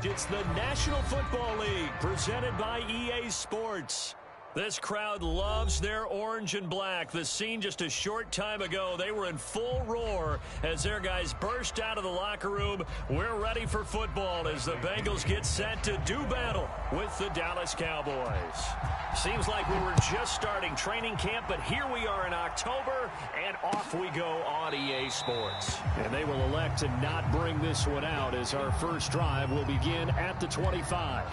It's the National Football League presented by EA Sports. This crowd loves their orange and black. The scene just a short time ago, they were in full roar as their guys burst out of the locker room. We're ready for football as the Bengals get set to do battle with the Dallas Cowboys. Seems like we were just starting training camp, but here we are in October, and off we go on EA Sports. And they will elect to not bring this one out as our first drive will begin at the 25.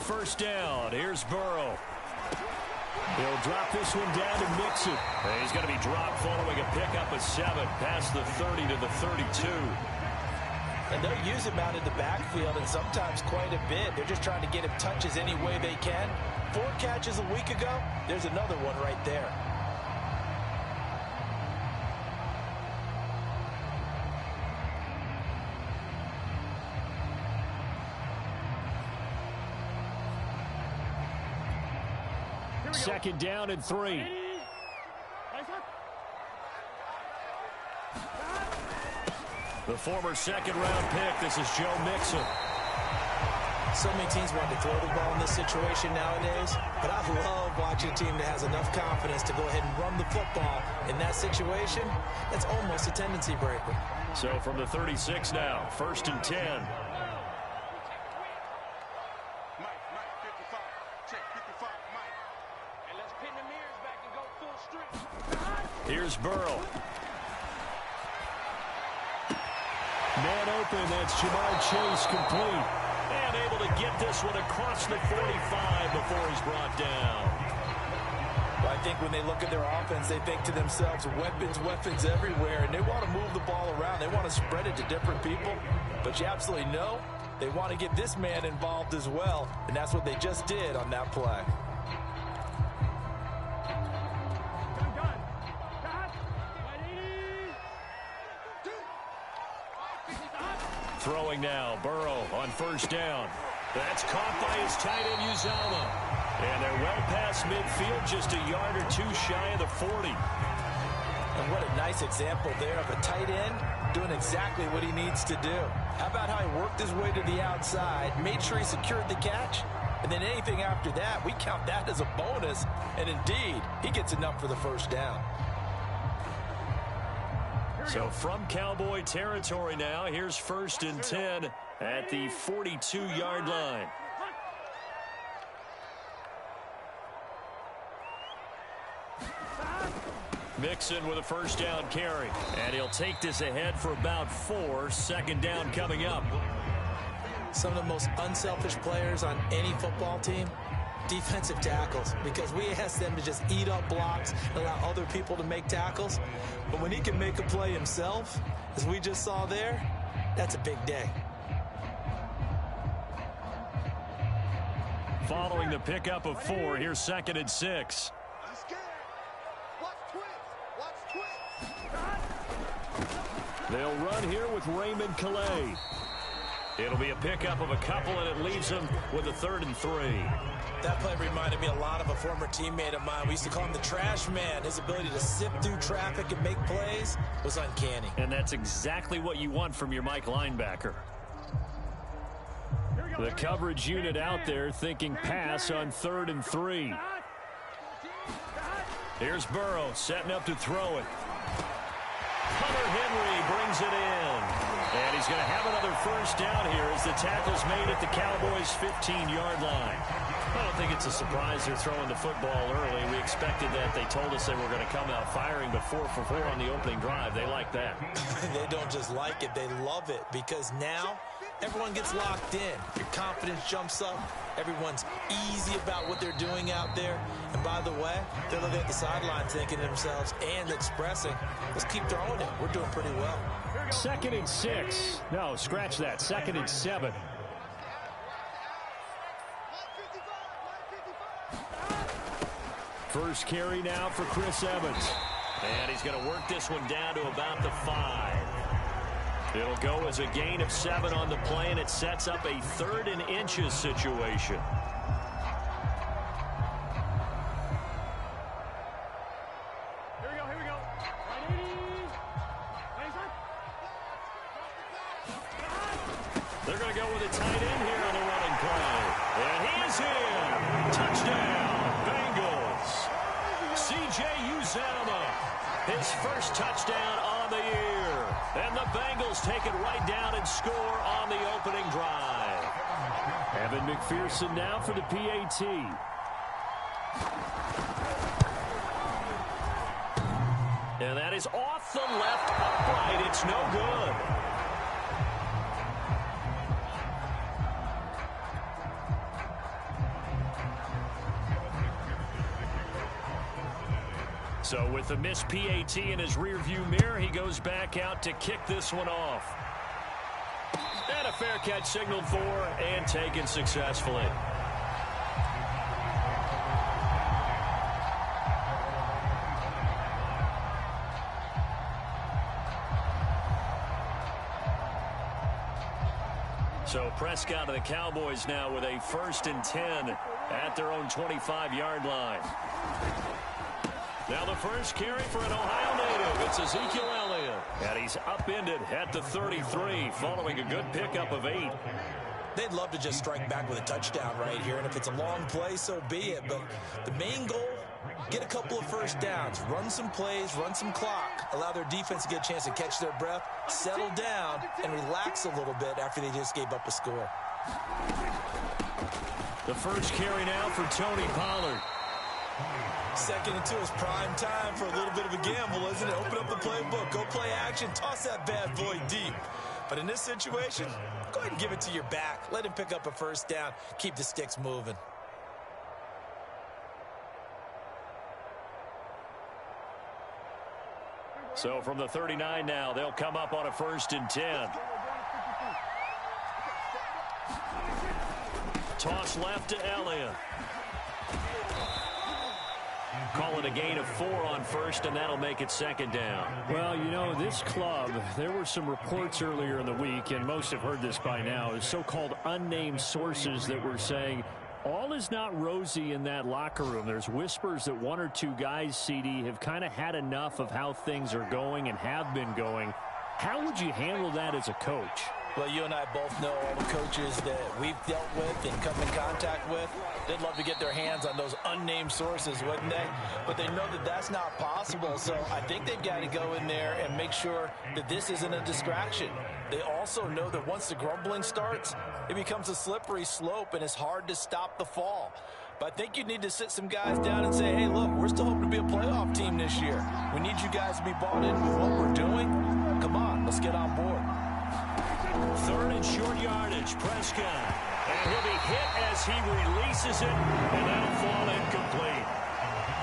First down, here's Burrow. He'll drop this one down to Mixon. He's going to be dropped following a pickup of 7 past the 30 to the 32. And they'll use him out in the backfield and sometimes quite a bit. They're just trying to get him touches any way they can. 4 catches a week ago, there's another one right there. Second down and 3. The former second-round pick, this is Joe Mixon. So many teams want to throw the ball in this situation nowadays, but I love watching a team that has enough confidence to go ahead and run the football in that situation. That's almost a tendency breaker. So from the 36 now, first and 10. Here's Burrow. Man open, that's Jamar Chase complete. And able to get this one across the 45 before he's brought down. Well, I think when they look at their offense, they think to themselves, weapons everywhere, and they want to move the ball around. They want to spread it to different people, but you absolutely know they want to get this man involved as well, and that's what they just did on that play. Throwing now, Burrow on first down. That's caught by his tight end, Uzomah. And they're well past midfield, just a yard or 2 shy of the 40. And what a nice example there of a tight end doing exactly what he needs to do. How about how he worked his way to the outside, made sure he secured the catch, and then anything after that, we count that as a bonus. And indeed, he gets enough for the first down. So from Cowboy territory now, here's first and 10 at the 42-yard line. Mixon with a first down carry. And he'll take this ahead for about 4. Second down coming up. Some of the most unselfish players on any football team, defensive tackles, because we ask them to just eat up blocks and allow other people to make tackles. But when he can make a play himself, as we just saw there, that's a big day. Following the pickup of 4, here's second and 6. They'll run here with Raymond Calais. It'll be a pickup of a couple, and it leaves them with a 3rd and 3. That play reminded me a lot of a former teammate of mine. We used to call him the trash man. His ability to sift through traffic and make plays was uncanny. And that's exactly what you want from your Mike linebacker. The coverage unit out there thinking pass on 3rd and 3. Here's Burrow setting up to throw it. Hunter Henry brings it in. And he's going to have another first down here as the tackle's made at the Cowboys' 15-yard line. I don't think it's a surprise they're throwing the football early. We expected that. They told us they were going to come out firing, but 4 for 4 on the opening drive. They like that. They don't just like it. They love it because now everyone gets locked in. Your confidence jumps up. Everyone's easy about what they're doing out there. And by the way, they're looking at the sidelines thinking to themselves and expressing, let's keep throwing it. We're doing pretty well. Second and 6. No, scratch that. Second and 7. First carry now for Chris Evans. And he's going to work this one down to about the 5. It'll go as a gain of 7 on the play, and it sets up a 3rd and inches situation. They're going to go with a tight end here on the running play. And he is in. Touchdown, Bengals. C.J. Uzomah, his first touchdown on the year. And the Bengals take it right down and score on the opening drive. Evan McPherson now for the PAT. And that is off the left upright. It's no good. So with the missed PAT in his rearview mirror, he goes back out to kick this one off. And a fair catch signaled for and taken successfully. So Prescott of the Cowboys now with a 1st and 10 at their own 25-yard line. Now the first carry for an Ohio native. It's Ezekiel Elliott. And he's upended at the 33 following a good pickup of 8. They'd love to just strike back with a touchdown right here. And if it's a long play, so be it. But the main goal, get a couple of first downs. Run some plays, run some clock. Allow their defense to get a chance to catch their breath, settle down, and relax a little bit after they just gave up a score. The first carry now for Tony Pollard. 2nd and 2 is prime time for a little bit of a gamble, isn't it? Open up the playbook, go play action, toss that bad boy deep. But in this situation, go ahead and give it to your back. Let him pick up a first down. Keep the sticks moving. So from the 39 now, they'll come up on a 1st and 10. Toss left to Elliott. Call it a gain of 4 on 1st, and that'll make it 2nd down. Well, you know, this club, there were some reports earlier in the week, and most have heard this by now, is so-called unnamed sources that were saying all is not rosy in that locker room. There's whispers that 1 or 2 guys, CD, have kind of had enough of how things are going and have been going. How would you handle that as a coach? Well, you and I both know all the coaches that we've dealt with and come in contact with. They'd love to get their hands on those unnamed sources, wouldn't they? But they know that that's not possible, so I think they've got to go in there and make sure that this isn't a distraction. They also know that once the grumbling starts, it becomes a slippery slope, and it's hard to stop the fall. But I think you need to sit some guys down and say, hey, look, we're still hoping to be a playoff team this year. We need you guys to be bought in with what we're doing. Come on, let's get on board. 3rd and short yardage, Prescott. And he'll be hit as he releases it, and that'll fall incomplete.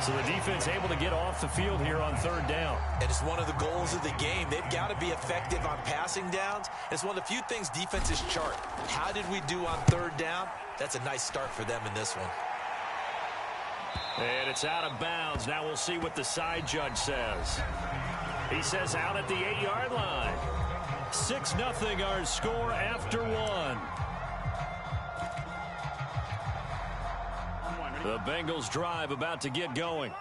So the defense able to get off the field here on 3rd down. And it's one of the goals of the game. They've got to be effective on passing downs. It's one of the few things defenses chart. How did we do on 3rd down? That's a nice start for them in this one. And it's out of bounds. Now we'll see what the side judge says. He says out at the 8-yard line. 6-0 our score after 1. The Bengals drive about to get going.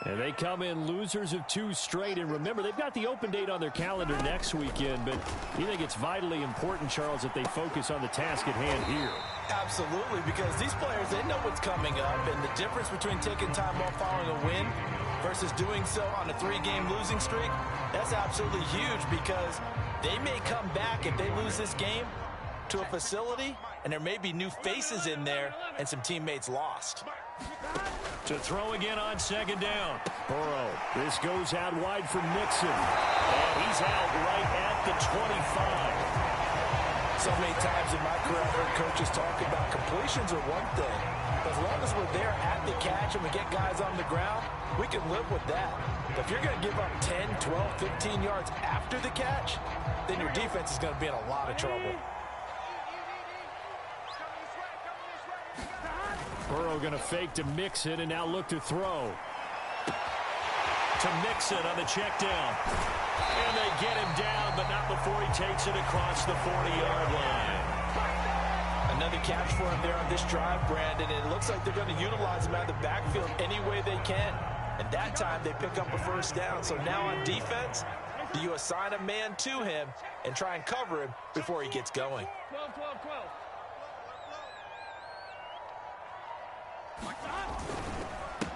And they come in losers of 2 straight. And remember, they've got the open date on their calendar next weekend. But you think it's vitally important, Charles, that they focus on the task at hand here? Absolutely, because these players, they know what's coming up. And the difference between taking time off following a win versus doing so on a 3-game losing streak, that's absolutely huge, because they may come back if they lose this game to a facility, and there may be new faces in there and some teammates lost. To throw again on 2nd down. Burrow. This goes out wide for Mixon. And he's out right at the 25. So many times in my career, I've heard coaches talk about completions are one thing. But as long as we're there at the catch and we get guys on the ground, we can live with that. But if you're going to give up 10, 12, 15 yards after the catch, then your defense is going to be in a lot of trouble. Burrow going to fake to Mixon and now look to throw. to Mixon on the check down. And they get him down, but not before he takes it across the 40-yard line. Another catch for him there on this drive, Brandon. And it looks like they're going to utilize him out of the backfield any way they can. And that time they pick up a first down. So now on defense, do you assign a man to him and try and cover him before he gets going? 12, 12, 12.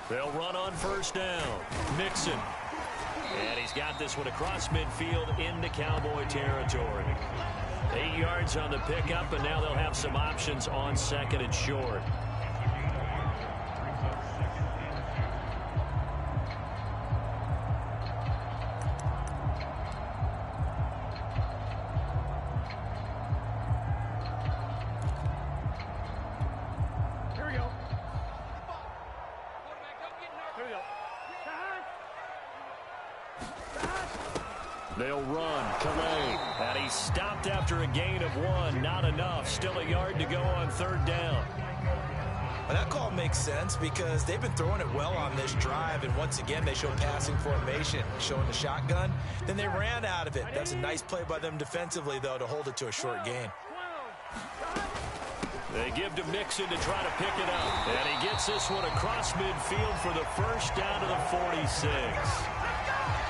They'll run on first down. Mixon. And he's got this one across midfield into Cowboy territory. 8 yards on the pickup, and now they'll have some options on second and short. Here we go. Here we go. They'll run. Calais. And he's stopped after a gain of 1. Not enough. Still a yard to go on third down. Well, that call makes sense because they've been throwing it well on this drive, and once again they show passing formation, showing the shotgun. Then they ran out of it. That's a nice play by them defensively, though, to hold it to a short gain. They give to Mixon to try to pick it up. And he gets this one across midfield for the first down to the 46.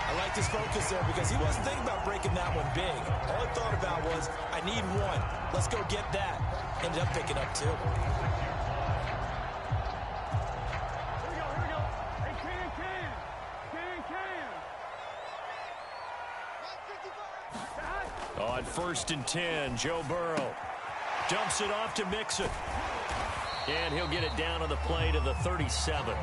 I like his focus there because he wasn't thinking about breaking that one big. All he thought about was, I need 1. Let's go get that. Ended up picking up 2. Here we go. Hey, can. On first and 10, Joe Burrow dumps it off to Mixon. And he'll get it down on the play to the 37.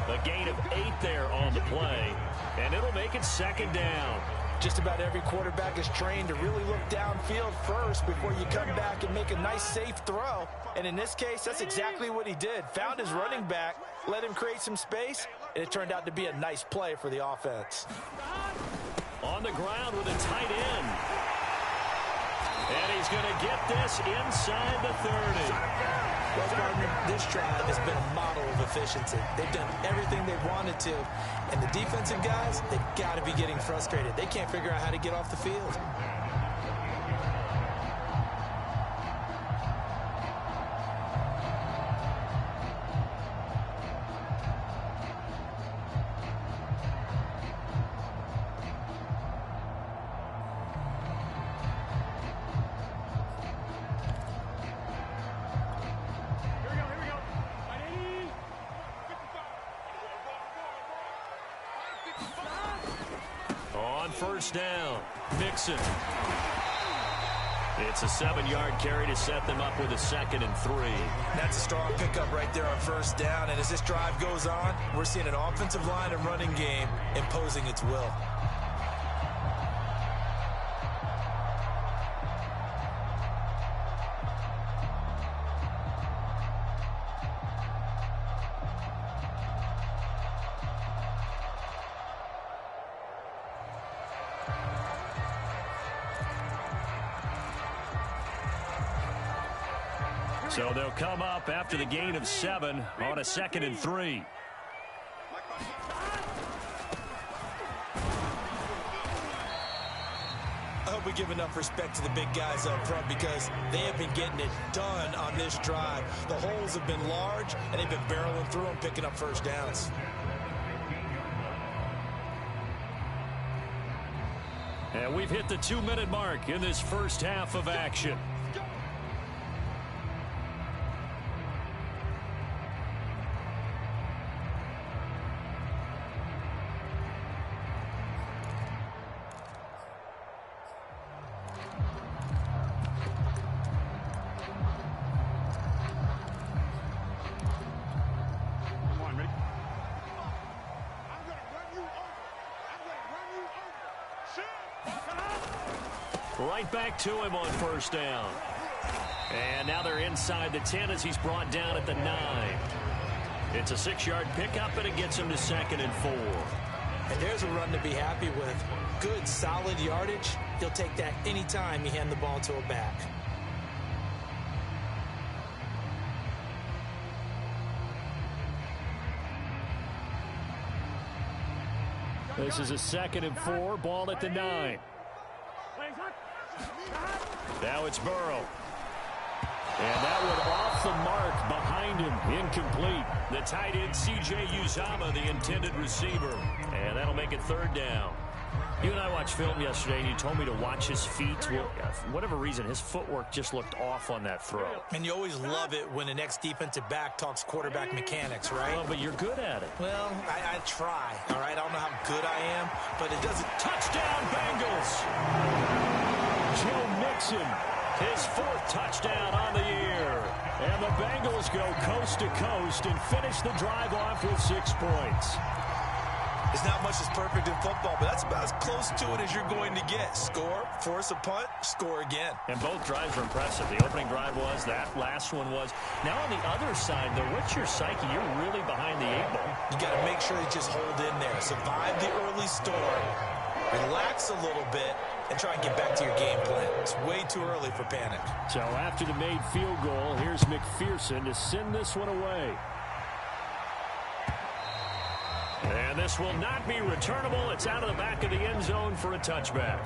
A gain of 8 there on the play. And it'll make it second down. Just about every quarterback is trained to really look downfield first before you come back and make a nice, safe throw. And in this case, that's exactly what he did. Found his running back, let him create some space, and it turned out to be a nice play for the offense. On the ground with a tight end. And he's going to get this inside the 30. Well, partner, this drive has been a model of efficiency. They've done everything they wanted to. And the defensive guys, they've got to be getting frustrated. They can't figure out how to get off the field. First down, Mixon. It's a 7-yard carry to set them up with a 2nd and 3. That's a strong pickup right there on first down. And as this drive goes on, we're seeing an offensive line and running game imposing its will. So they'll come up after the gain of 7 on a 2nd and 3. I hope we give enough respect to the big guys up front because they have been getting it done on this drive. The holes have been large, and they've been barreling through them, picking up first downs. And we've hit the 2-minute mark in this first half of action. Right back to him on first down. And now they're inside the 10 as he's brought down at the 9. It's a 6-yard pickup, and it gets him to 2nd and 4. And there's a run to be happy with. Good, solid yardage. He'll take that anytime you hand the ball to a back. This is a 2nd and 4, ball at the 9. Now it's Burrow. And that one off the mark behind him, incomplete. The tight end, C.J. Uzomah, the intended receiver. And that'll make it 3rd down. You and I watched film yesterday, and you told me to watch his feet. Well, for whatever reason, his footwork just looked off on that throw. And you always love it when the next defensive back talks quarterback mechanics, right? Well, but you're good at it. Well, I try, all right? I don't know how good I am, but it doesn't. Touchdown, Bengals! Joe Mixon, his 4th touchdown on the year. And the Bengals go coast to coast and finish the drive off with 6 points. It's not much that's perfect in football, but that's about as close to it as you're going to get. Score, force a punt, score again. And both drives were impressive. The opening drive was, that last one was. Now on the other side, though, what's your psyche? You're really behind the 8 ball. You got to make sure you just hold in there. Survive the early storm, relax a little bit, and try and get back to your game plan. It's way too early for panic. So after the made field goal, here's McPherson to send this one away. And this will not be returnable. It's out of the back of the end zone for a touchback.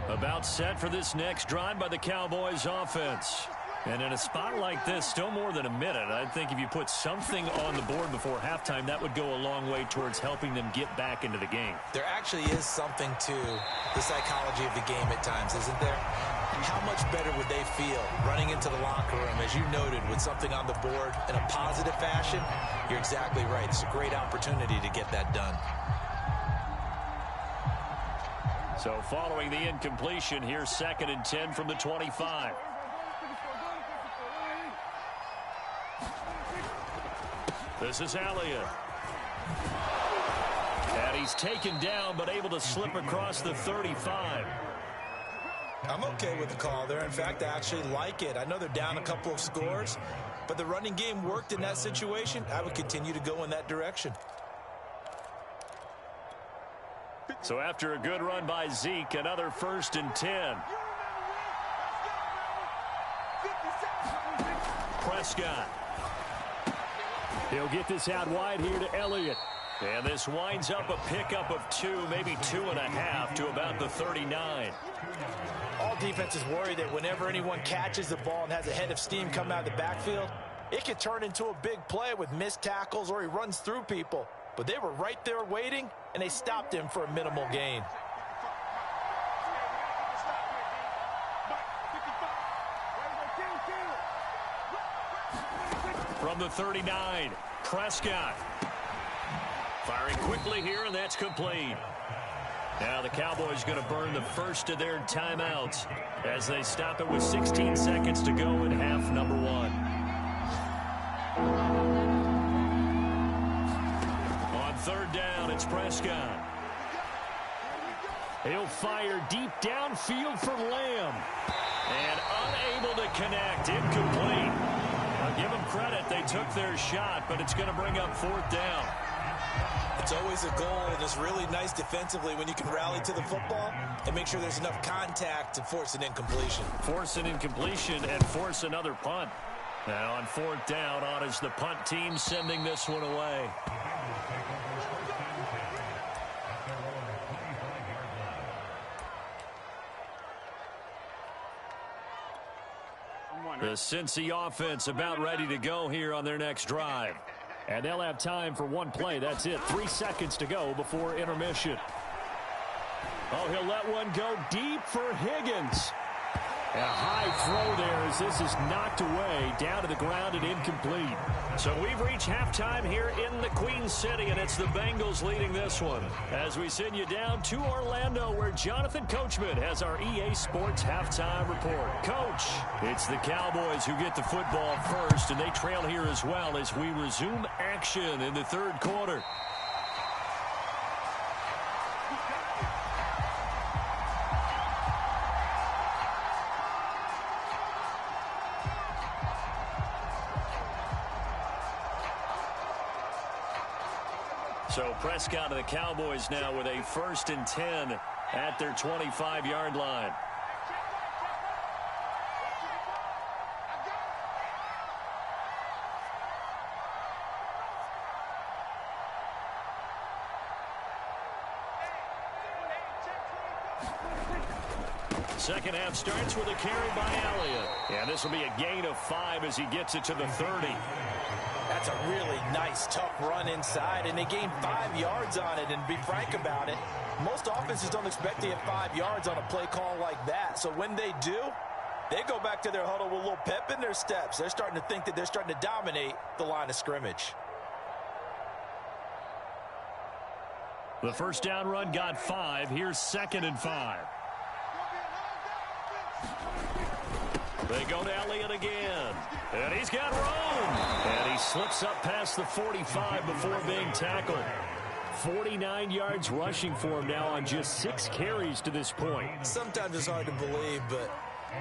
About set for this next drive by the Cowboys offense. And in a spot like this, still more than a minute, I think if you put something on the board before halftime, that would go a long way towards helping them get back into the game. There actually is something to the psychology of the game at times, isn't there? How much better would they feel running into the locker room, as you noted, with something on the board in a positive fashion? You're exactly right. It's a great opportunity to get that done. So following the incompletion, here's 2nd and 10 from the 25. This is Elliott. And he's taken down, but able to slip across the 35. I'm okay with the call there. In fact, I actually like it. I know they're down a couple of scores, but the running game worked in that situation. I would continue to go in that direction. So after a good run by Zeke, another 1st and 10. Prescott. He'll get this out wide here to Elliott. And this winds up a pickup of 2, maybe 2.5 to about the 39. All defenses worry that whenever anyone catches the ball and has a head of steam come out of the backfield, it can turn into a big play with missed tackles or he runs through people. But they were right there waiting, and they stopped him for a minimal gain. From the 39, Prescott. Firing quickly here, and that's complete. Now the Cowboys going to burn the first of their timeouts as they stop it with 16 seconds to go in half number 1. On 3rd down, it's Prescott. He'll fire deep downfield for Lamb. And unable to connect, incomplete. I'll give them credit, they took their shot, but it's going to bring up 4th down. It's always a goal, and it's really nice defensively when you can rally to the football and make sure there's enough contact to force an incompletion. Force an incompletion and force another punt. Now on 4th down, on is the punt team sending this one away. The Cincy offense about ready to go here on their next drive. And they'll have time for one play. That's it. 3 seconds to go before intermission. Oh, he'll let one go deep for Higgins. A high throw there as this is knocked away, down to the ground and incomplete. So we've reached halftime here in the Queen City, and it's the Bengals leading this one. As we send you down to Orlando, where Jonathan Coachman has our EA Sports halftime report. Coach, it's the Cowboys who get the football first, and they trail here as well as we resume action in the 3rd quarter. So Prescott of the Cowboys now with a 1st and 10 at their 25-yard line. second half starts with a carry by Elliott. And this will be a gain of 5 as he gets it to the 30. That's a really nice, tough run inside, and they gained 5 yards on it. And to be frank about it, most offenses don't expect to get 5 yards on a play call like that. So when they do, they go back to their huddle with a little pep in their steps. They're starting to think that they're starting to dominate the line of scrimmage. The first down run got 5. Here's 2nd and 5. They go to Elliott again. And he's got room. And he slips up past the 45 before being tackled. 49 yards rushing for him now on just 6 carries to this point. Sometimes it's hard to believe, but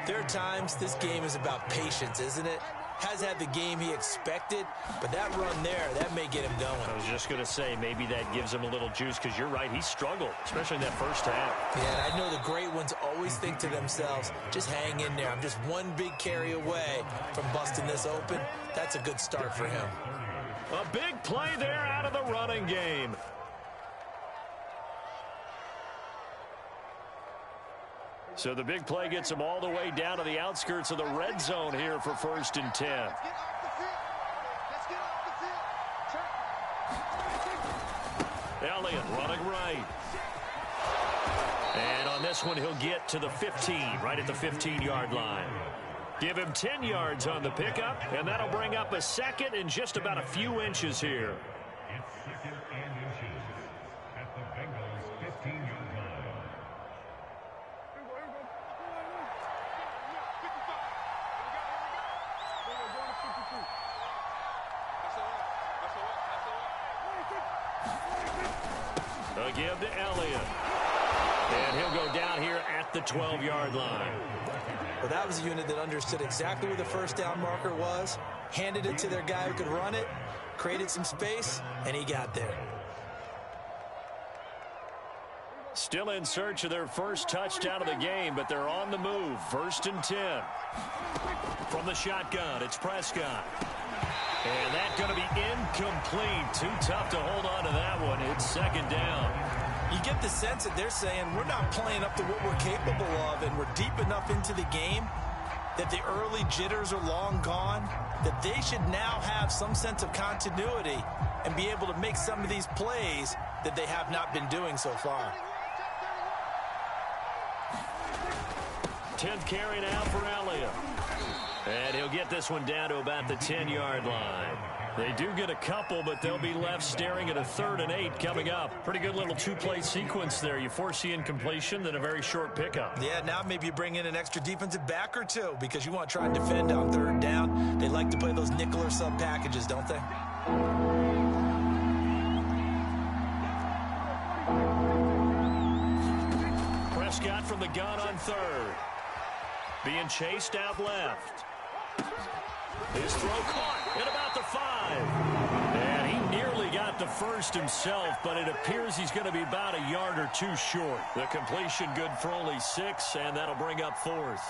there are times this game is about patience, isn't it? Has had the game he expected, but that run there, that may get him going. I was just going to say, maybe that gives him a little juice, because you're right, he struggled, especially in that first half. Yeah, I know the great ones always think to themselves, just hang in there. I'm just one big carry away from busting this open. That's a good start for him. A big play there out of the running game. So the big play gets him all the way down to the outskirts of the red zone here for 1st and 10. Elliott running right. And on this one, he'll get to the 15, right at the 15-yard line. Give him 10 yards on the pickup, and that'll bring up a 2nd and just about a few inches here. It's 2nd and inches at the Bengals' 15-yard line. A give to Elliott. And he'll go down here at the 12-yard line. Well, that was a unit that understood exactly where the first down marker was, handed it to their guy who could run it, created some space, and he got there. Still in search of their first touchdown of the game, but they're on the move. 1st and 10. From the shotgun, it's Prescott. And that's going to be incomplete. Too tough to hold on to that one. It's 2nd down. You get the sense that they're saying we're not playing up to what we're capable of, and we're deep enough into the game that the early jitters are long gone, that they should now have some sense of continuity and be able to make some of these plays that they have not been doing so far. 10th carry now for Elliott. And he'll get this one down to about the 10-yard line. They do get a couple, but they'll be left staring at a 3rd and 8 coming up. Pretty good little 2-play sequence there. You force the incompletion, then a very short pickup. Yeah, now maybe you bring in an extra defensive back or two because you want to try and defend on 3rd down. They like to play those nickel or sub packages, don't they? Prescott from the gun on 3rd. Being chased out left. His throw caught at about the 5. And he nearly got the first himself, but it appears he's going to be about a yard or 2 short. The completion good for only 6, and that'll bring up 4th.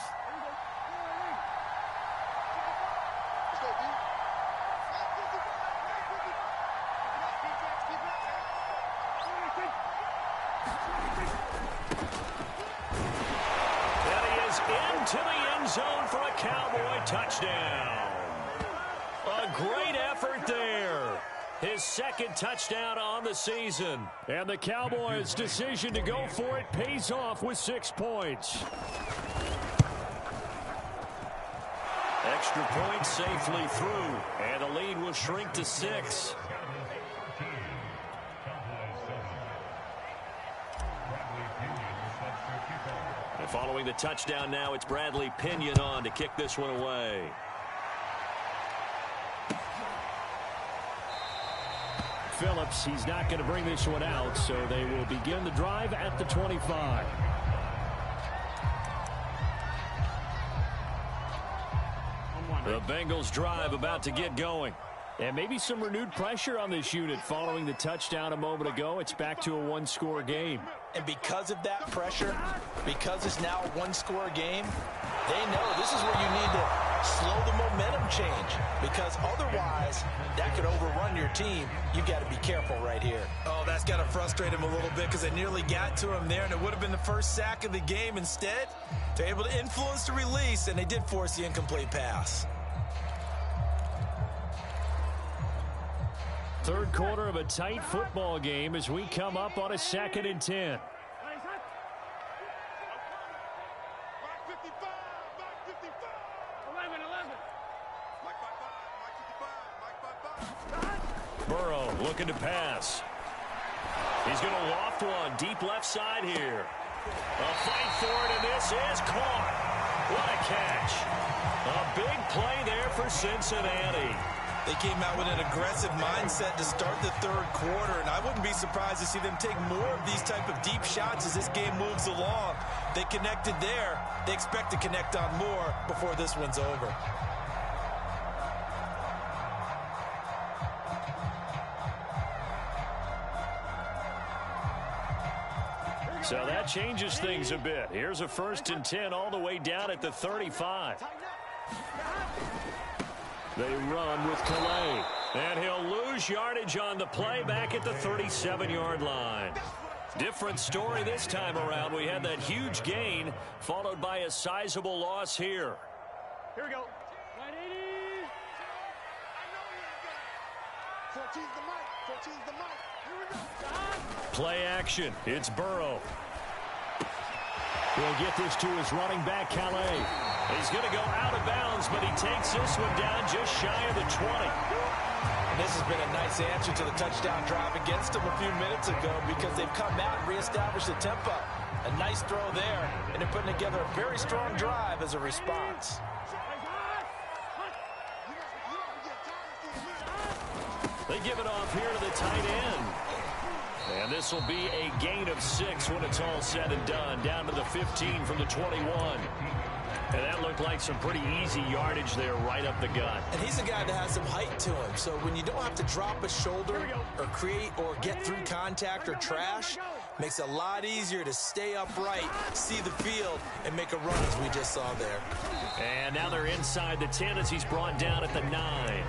To the end zone for a Cowboy touchdown. A great effort there. His 2nd touchdown on the season. And the Cowboys' decision to go for it pays off with 6 points. Extra point safely through. And the lead will shrink to 6. And following the touchdown now, it's Bradley Pinion on to kick this one away. Phillips, he's not going to bring this one out, so they will begin the drive at the 25. The Bengals drive about to get going. And maybe some renewed pressure on this unit following the touchdown a moment ago. It's back to a 1-score game. And because of that pressure, because it's now a 1-score game, they know this is where you need to slow the momentum change. because otherwise that could overrun your team. You've got to be careful right here. Oh, that's got to frustrate him a little bit because they nearly got to him there, and it would have been the first sack of the game. Instead, they're able to influence the release, and they did force the incomplete pass. Third quarter of a tight football game as we come up on a 2nd and 10. Burrow looking to pass. He's going to loft one deep left side here. A fight for it, and this is caught. What a catch. A big play there for Cincinnati. They came out with an aggressive mindset to start the third quarter, and I wouldn't be surprised to see them take more of these type of deep shots as this game moves along. They connected there. They expect to connect on more before this one's over. So that changes things a bit. Here's a 1st and 10 all the way down at the 35. They run with Calais. And he'll lose yardage on the play back at the 37-yard line. Different story this time around. We had that huge gain followed by a sizable loss here. Here we go. 180. 14's the mic. 14's the mic. Here we go. Play action. It's Burrow. He'll get this to his running back, Calais. He's going to go out of bounds, but he takes this one down just shy of the 20. And this has been a nice answer to the touchdown drive against them a few minutes ago because they've come out and reestablished the tempo. A nice throw there, and they're putting together a very strong drive as a response. They give it off here to the tight end. And this will be a gain of 6 when it's all said and done. Down to the 15 from the 21. And that looked like some pretty easy yardage there right up the gut. And he's a guy that has some height to him. So when you don't have to drop a shoulder or create or get through contact or trash, makes it a lot easier to stay upright, see the field, and make a run as we just saw there. And now they're inside the 10 as he's brought down at the 9.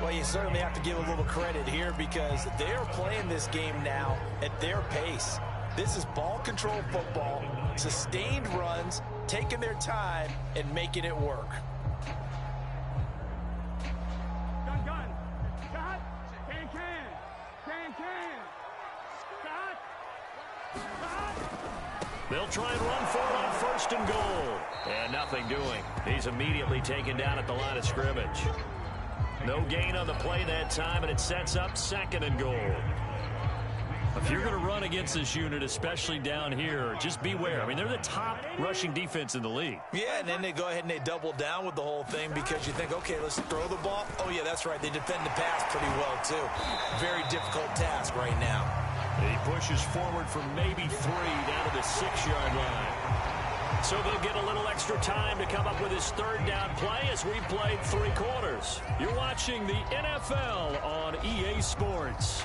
Well, you certainly have to give a little credit here because they're playing this game now at their pace. This is ball control football, sustained runs, taking their time, and making it work. Gun. Cut. Can. Cut. They'll try and run for it on 1st and goal. And nothing doing. He's immediately taken down at the line of scrimmage. No gain on the play that time, and it sets up 2nd and goal. If you're going to run against this unit, especially down here, just beware. I mean, they're the top rushing defense in the league. Yeah, and then they go ahead and they double down with the whole thing because you think, okay, let's throw the ball. Oh, yeah, that's right. They defend the pass pretty well, too. Very difficult task right now. He pushes forward for maybe 3 down to the 6-yard line. So they'll get a little extra time to come up with his 3rd down play as we've played 3 quarters. You're watching the NFL on EA Sports.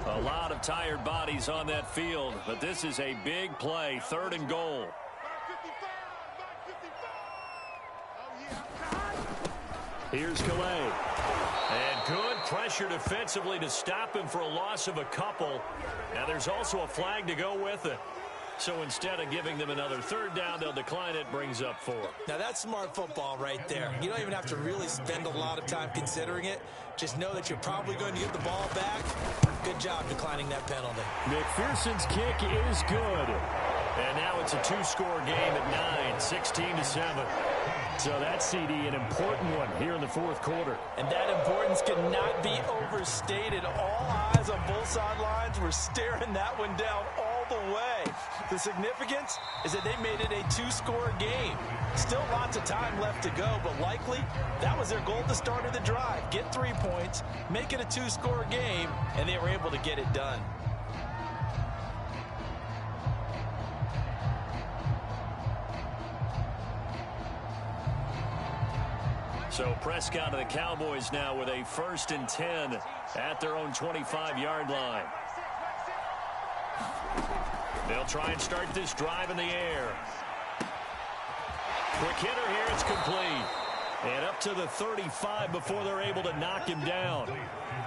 A lot of tired bodies on that field, but this is a big play, 3rd and goal. Here's Calais. And good pressure defensively to stop him for a loss of a couple. Now there's also a flag to go with it. So instead of giving them another 3rd down, they'll decline it, brings up 4. Now that's smart football right there. You don't even have to really spend a lot of time considering it. Just know that you're probably going to get the ball back. Good job declining that penalty. McPherson's kick is good. And now it's a 2-score game at 9, 16-7. So that CD, an important one here in the 4th quarter. And that importance cannot be overstated. All eyes on both sidelines were staring that one down all the way. The significance is that they made it a 2-score game. Still lots of time left to go, but likely that was their goal at the start of the drive. Get 3 points, make it a 2-score game, and they were able to get it done. So Prescott of the Cowboys now with a 1st and 10 at their own 25-yard line. They'll try and start this drive in the air. Quick hitter here. It's complete. And up to the 35 before they're able to knock him down.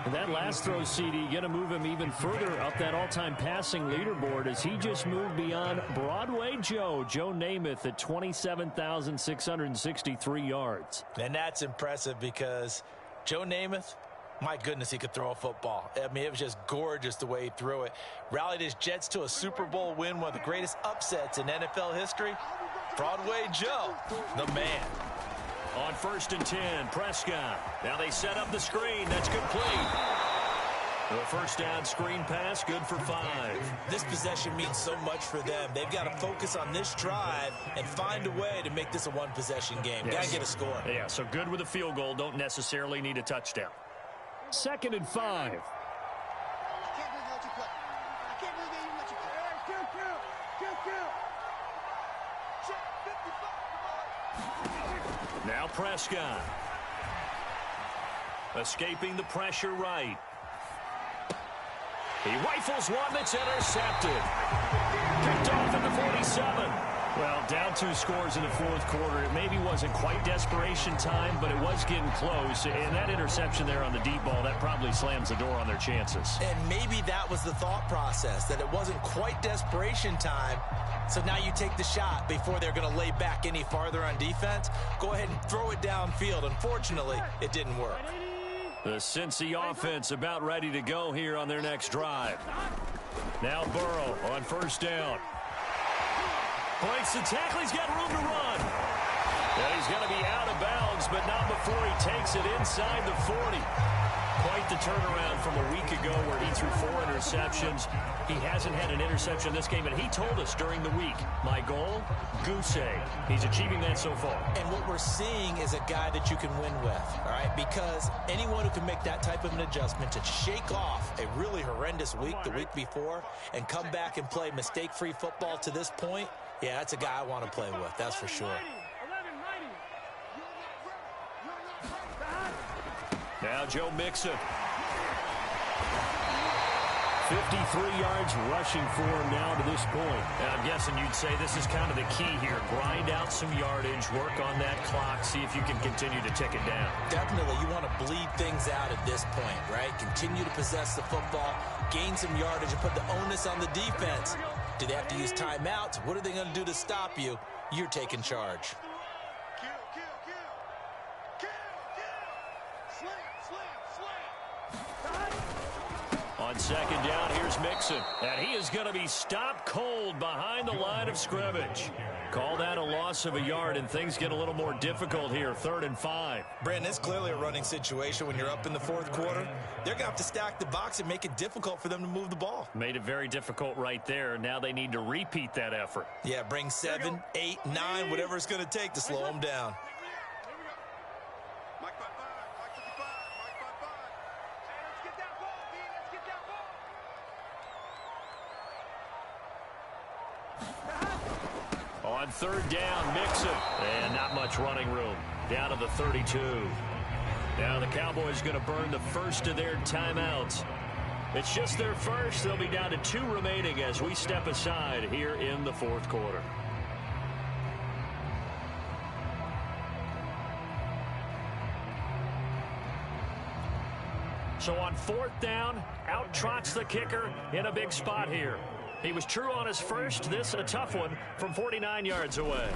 And that last throw, CD, going to move him even further up that all-time passing leaderboard as he just moved beyond Broadway Joe Namath at 27,663 yards. And that's impressive because Joe Namath, my goodness, he could throw a football. I mean, it was just gorgeous the way he threw it. Rallied his Jets to a Super Bowl win, one of the greatest upsets in NFL history. Broadway Joe, the man. On 1st and 10, Prescott. Now they set up the screen. That's complete. The first down screen pass, good for 5. This possession means so much for them. They've got to focus on this drive and find a way to make this a one-possession game. Yes. Got to get a score. Yeah, so good with a field goal. Don't necessarily need a touchdown. 2nd and 5. Now Prescott. Escaping the pressure right. He rifles one that's intercepted. Picked off at the 47. Well, down 2 scores in the 4th quarter. It maybe wasn't quite desperation time, but it was getting close. And that interception there on the deep ball, that probably slams the door on their chances. And maybe that was the thought process, that it wasn't quite desperation time. So now you take the shot before they're going to lay back any farther on defense. Go ahead and throw it downfield. Unfortunately, it didn't work. The Cincy offense about ready to go here on their next drive. Now Burrow on 1st down. Breaks the tackle. He's got room to run. And he's going to be out of bounds, but not before he takes it inside the 40. Quite the turnaround from a week ago where he threw 4 interceptions. He hasn't had an interception this game, and he told us during the week, my goal, goose egg. He's achieving that so far. And what we're seeing is a guy that you can win with, all right? Because anyone who can make that type of an adjustment to shake off a really horrendous week the week before and come back and play mistake-free football to this point, yeah, that's a guy I want to play with, that's for sure. Now Joe Mixon. 53 yards rushing for him now to this point. I'm guessing you'd say this is kind of the key here. Grind out some yardage, work on that clock, see if you can continue to tick it down. Definitely, you want to bleed things out at this point, right? Continue to possess the football, gain some yardage, and put the onus on the defense. Do they have to use timeouts? What are they going to do to stop you? You're taking charge. On 2nd down, here's Mixon. And he is going to be stopped cold behind the line of scrimmage. Call that a loss of a yard, and things get a little more difficult here. 3rd and 5. Brandon, it's clearly a running situation when you're up in the 4th quarter. They're going to have to stack the box and make it difficult for them to move the ball. Made it very difficult right there. Now they need to repeat that effort. Yeah, bring 7, 8, 9, whatever it's going to take to slow them down. On 3rd down, Mixon. And not much running room. Down to the 32. Now the Cowboys going to burn the first of their timeouts. It's just their first. They'll be down to 2 remaining as we step aside here in the 4th quarter. So on 4th down, out trots the kicker in a big spot here. He was true on his first. This a tough one from 49 yards away.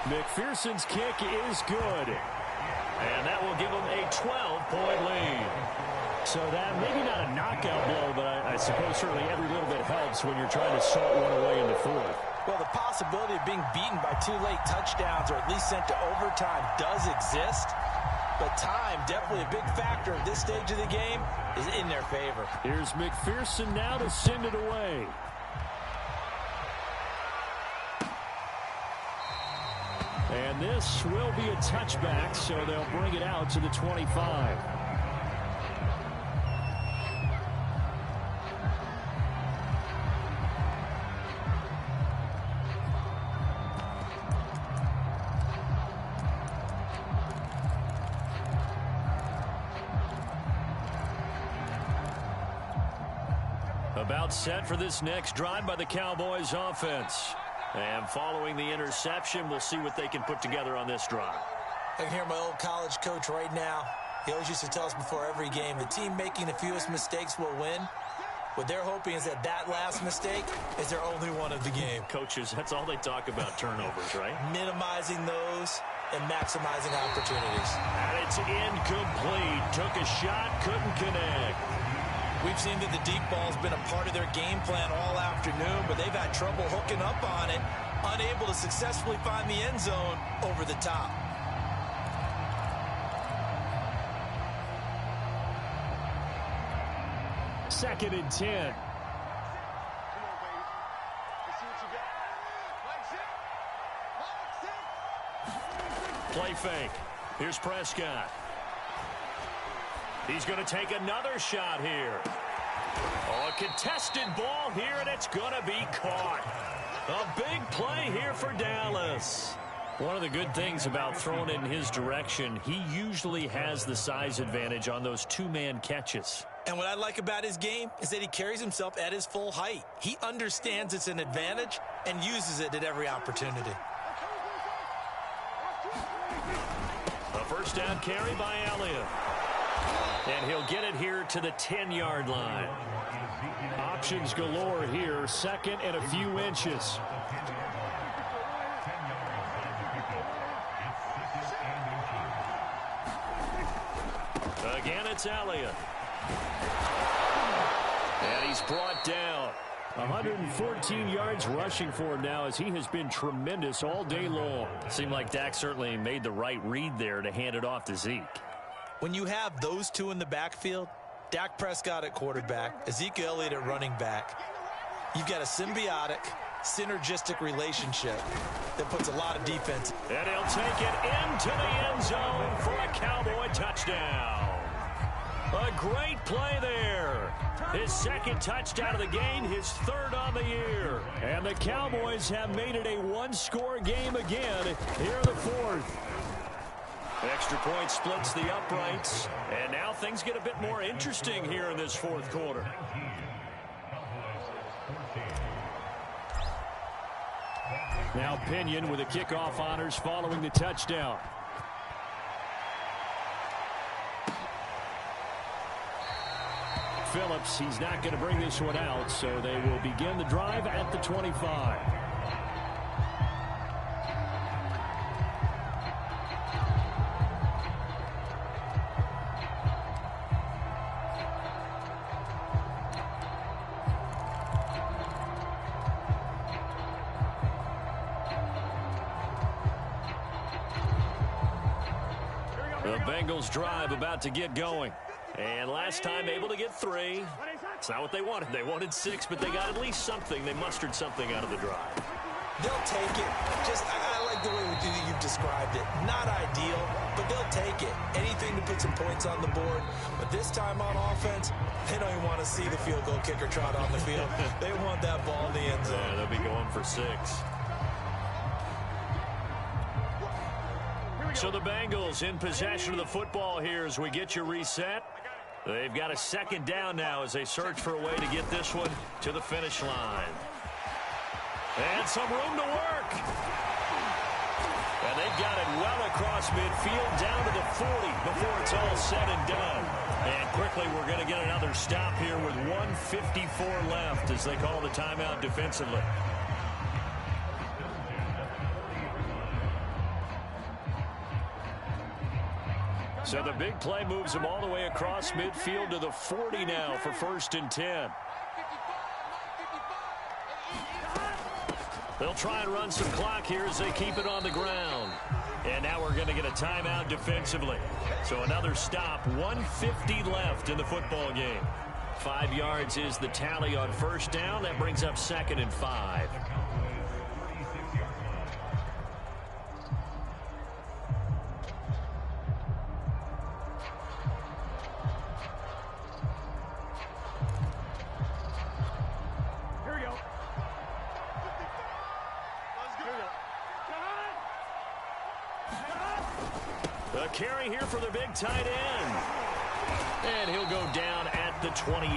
McPherson's kick is good. And that will give him a 12-point lead. So that maybe not a knockout blow, but I suppose certainly every little bit helps when you're trying to salt one away in the 4th. Well, the possibility of being beaten by 2 late touchdowns or at least sent to overtime does exist. But time, definitely a big factor at this stage of the game, is in their favor. Here's McPherson now to send it away. And this will be a touchback, so they'll bring it out to the 25. About set for this next drive by the Cowboys offense. And following the interception, we'll see what they can put together on this drive. I can hear my old college coach right now. He always used to tell us before every game, the team making the fewest mistakes will win. What they're hoping is that that last mistake is their only one of the game. Coaches, that's all they talk about, turnovers, right? Minimizing those and maximizing opportunities. And it's incomplete. Took a shot, couldn't connect. We've seen that the deep ball's been a part of their game plan all afternoon, but they've had trouble hooking up on it, unable to successfully find the end zone over the top. Second and 10. Play fake. Here's Prescott. He's going to take another shot here. Oh, a contested ball here, and it's going to be caught. A big play here for Dallas. One of the good things about throwing it in his direction, he usually has the size advantage on those two-man catches. And what I like about his game is that he carries himself at his full height. He understands it's an advantage and uses it at every opportunity. A first down carry by Elliott. And he'll get it here to the 10-yard line. Options galore here, second and a few inches. Again, it's Elliott. And he's brought down. 114 yards rushing for him now as he has been tremendous all day long. Seemed like Dak certainly made the right read there to hand it off to Zeke. When you have those two in the backfield, Dak Prescott at quarterback, Ezekiel Elliott at running back, you've got a symbiotic, synergistic relationship that puts a lot of defense. And he'll take it into the end zone for a Cowboy touchdown. A great play there. His second touchdown of the game, his third on the year. And the Cowboys have made it a one-score game again here in the fourth. Extra point splits the uprights. And now things get a bit more interesting here in this fourth quarter. Now Pinion with the kickoff honors following the touchdown. Phillips, he's not going to bring this one out, so they will begin the drive at the 25. The Bengals drive about to get going. And last time able to get 3. It's not what they wanted. They wanted 6, but they got at least something. They mustered something out of the drive. They'll take it. I like the way you've described it. Not ideal, but they'll take it. Anything to put some points on the board. But this time on offense, they don't even want to see the field goal kicker trot on the field. They want that ball in the end zone. Yeah, they'll be going for 6. So the Bengals in possession of the football here as we get you reset. They've got a second down now as they search for a way to get this one to the finish line. And some room to work. And they've got it well across midfield down to the 40 before it's all said and done. And quickly we're going to get another stop here with 1:54 left as they call the timeout defensively. So the big play moves them all the way across midfield to the 40 now for 1st and 10. They'll try and run some clock here as they keep it on the ground. And now we're going to get a timeout defensively. So another stop, 1:50 left in the football game. 5 yards is the tally on first down. That brings up 2nd and 5. A carry here for the big tight end. And he'll go down at the 28.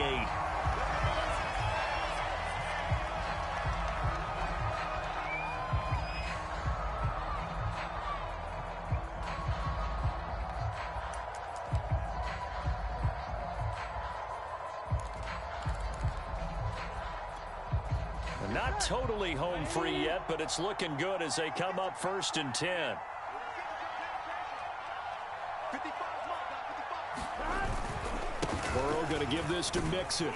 Not totally home free yet, but it's looking good as they come up 1st and 10. Burrow going to give this to Mixon.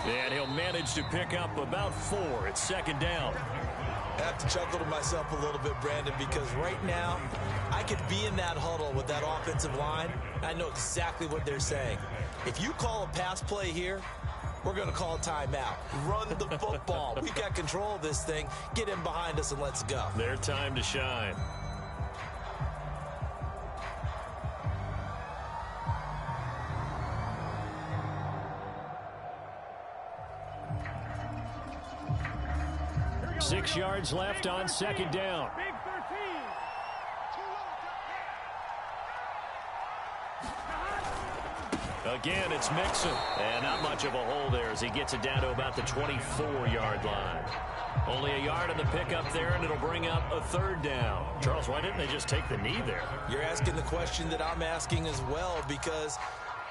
And he'll manage to pick up about 4. It's 2nd down. I have to chuckle to myself a little bit, Brandon, because right now I could be in that huddle with that offensive line. I know exactly what they're saying. If you call a pass play here, we're going to call a timeout. Run the football. We've got control of this thing. Get in behind us and let's go. Their time to shine. Six yards left on 2nd down. Again, it's Mixon. And not much of a hole there as he gets it down to about the 24-yard line. Only a yard on the pickup there, and it'll bring up a 3rd down. Charles, why didn't they just take the knee there? You're asking the question that I'm asking as well, because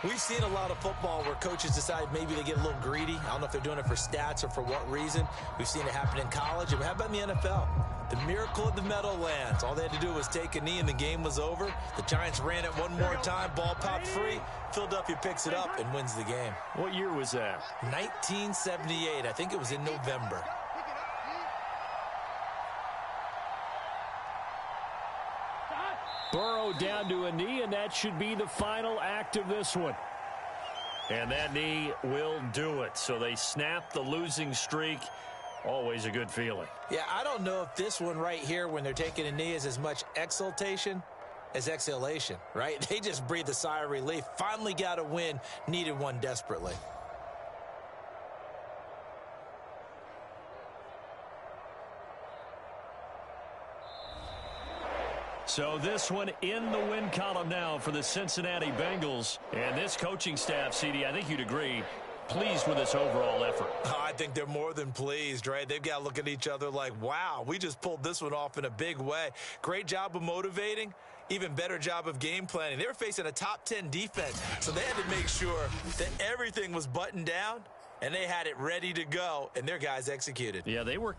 we've seen a lot of football where coaches decide maybe they get a little greedy. I don't know if they're doing it for stats or for what reason. We've seen it happen in college. And how about in the NFL? The miracle of the Meadowlands. All they had to do was take a knee and the game was over. The Giants ran it one more time. Ball popped free. Philadelphia picks it up and wins the game. What year was that? 1978. I think it was in November. Burrow down to a knee, and that should be the final act of this one. And that knee will do it. So they snap the losing streak. Always a good feeling. Yeah, I don't know if this one right here, when they're taking a knee, is as much exultation as exhalation, right? They just breathe a sigh of relief. Finally got a win. Needed one desperately. So this one in the win column now for the Cincinnati Bengals. And this coaching staff, CD, I think you'd agree, pleased with this overall effort. I think they're more than pleased, right? They've got to look at each other like, wow, we just pulled this one off in a big way. Great job of motivating. Even better job of game planning. They were facing a top 10 defense, so they had to make sure that everything was buttoned down, and they had it ready to go, and their guys executed. Yeah, they were